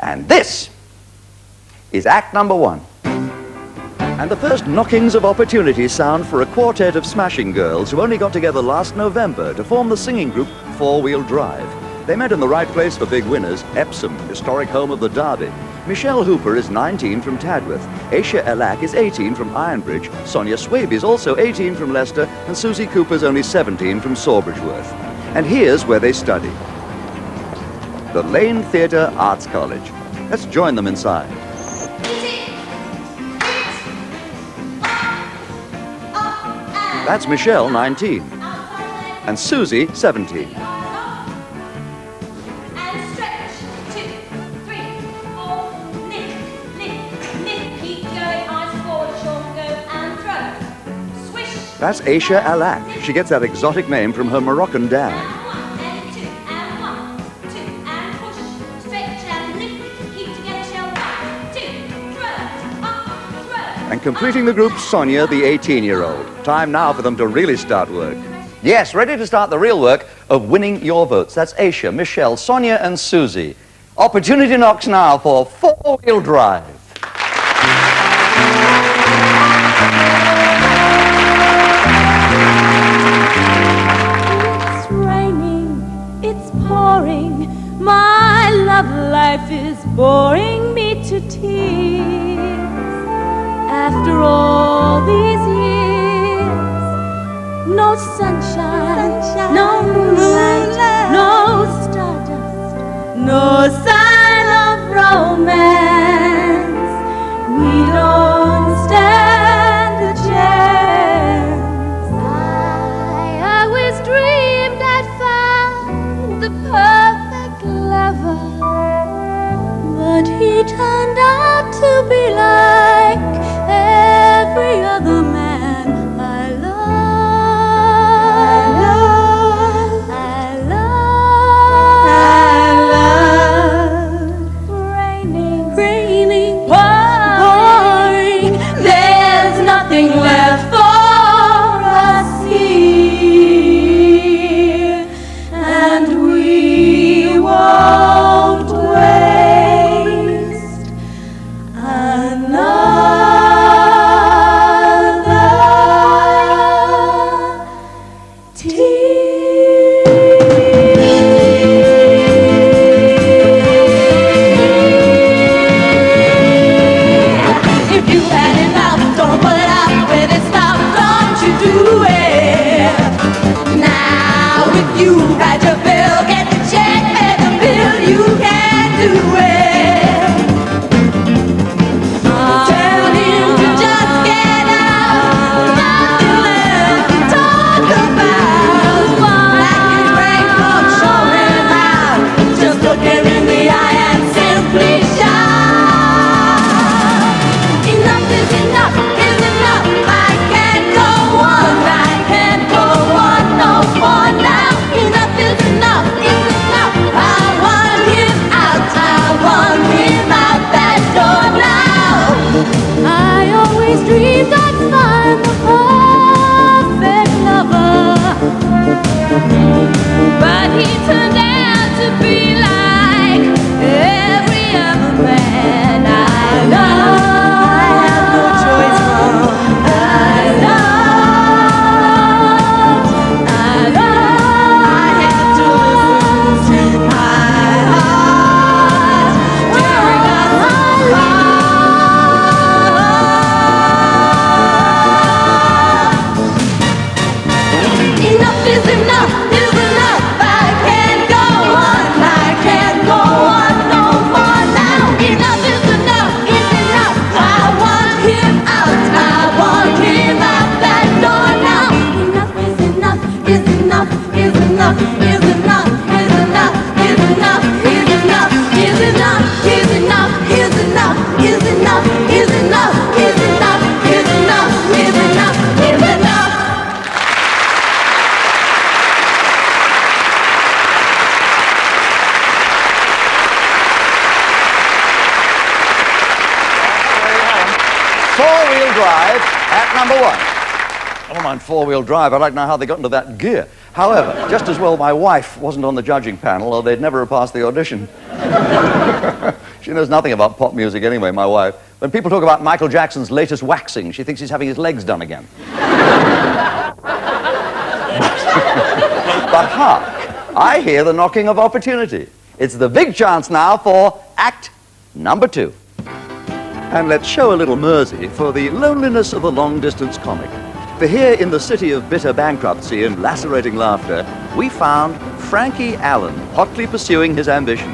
And this is act number one. And the first knockings of opportunity sound for a quartet of smashing girls who only got together last November to form the singing group Four Wheel Drive. They met in the right place for big winners, Epsom, historic home of the Derby. Michelle Hooper is 19 from Tadworth. Aisha Elak is 18 from Ironbridge. Sonia Swaby is also 18 from Leicester. And Susie Cooper's only 17 from Sawbridgeworth. And here's where they study. The Lane Theatre Arts College. Let's join them inside. That's Michelle, 19. And Susie, 17. That's Aisha Alak. She gets that exotic name from her Moroccan dad. And completing the group, Sonia, the 18-year-old. Time now for them to really start work. Yes, ready to start the real work of winning your votes. That's Aisha, Michelle, Sonia, and Susie. Opportunity knocks now for Four Wheel Drive. My love life is boring me to tears. After all these years, no sunshine, no moonlight, no stardust, no sign of romance. We don't stand a chance. I always dreamed I'd found the perfect lover, but he turned out to be like every other man I love. Raining, pouring, there's nothing left for us here, and we won't waste another tear. If you had it now, don't put it out. When it stops, don't you do it. Now if you had your bill, get the check, pay the bill, you can do it. Tell him to just get out, nothing left to talk about. Like his raincoat, show him out. Just look him in the eye and simply shout. Enough is enough, is enough. I can't go on, I can't go on no more now. Enough is enough, is enough. I want him out, I want him out that door now. I always dreamed I'd find the perfect lover, but he turned out to be like every other man I love. I have no choice, Mom. I have to listen to my heart tearing us apart. Enough is enough, is enough. I can't go on, I can't go on no more now. Enough is enough, is enough. I want him out, I want him out that door now. Enough is enough, is enough, is enough, is enough, is enough, is enough, is enough, is enough, is enough, is enough, is enough, is enough, is enough, is enough, is enough, is enough. Four-wheel drive at number one. I don't mind four-wheel drive. I'd like to know how they got into that gear. However, just as well my wife wasn't on the judging panel or they'd never have passed the audition. She knows nothing about pop music anyway, my wife. When people talk about Michael Jackson's latest waxing, she thinks he's having his legs done again. But hark, I hear the knocking of opportunity. It's the big chance now for Act number 2. And let's show a little mercy for the loneliness of the long-distance comic. For here in the city of bitter bankruptcy and lacerating laughter, we found Frankie Allen hotly pursuing his ambition.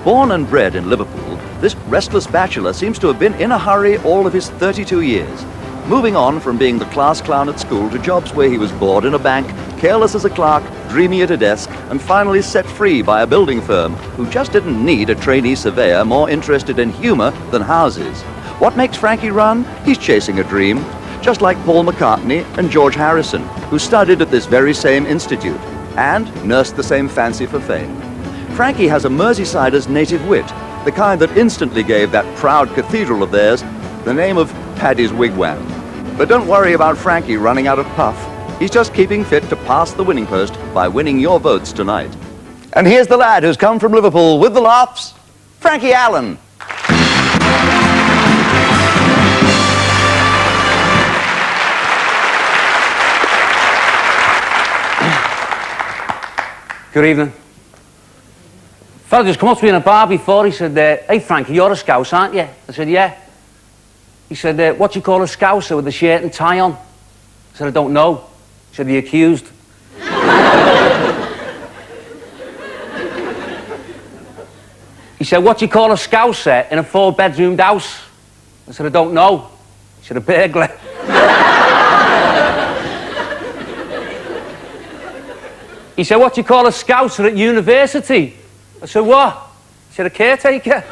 Born and bred in Liverpool, this restless bachelor seems to have been in a hurry all of his 32 years, moving on from being the class clown at school to jobs where he was bored in a bank, careless as a clerk, dreamy at a desk, and finally set free by a building firm who just didn't need a trainee surveyor more interested in humor than houses. What makes Frankie run? He's chasing a dream, just like Paul McCartney and George Harrison, who studied at this very same institute and nursed the same fancy for fame. Frankie has a Merseysider's native wit, the kind that instantly gave that proud cathedral of theirs the name of Paddy's Wigwam. But don't worry about Frankie running out of puff. He's just keeping fit to pass the winning post by winning your votes tonight. And here's the lad who's come from Liverpool with the laughs, Frankie Allen. Good evening. Fella just come up to me in a bar before. He said, hey, Frankie, you're a Scouse, aren't you? I said, yeah. He said, what do you call a Scouser with a shirt and tie on? I said, I don't know. He said, the accused. He said, what do you call a Scouser in a 4-bedroomed house? I said, I don't know. He said, a burglar. He said, what do you call a Scouser at university? I said, what? He said, a caretaker.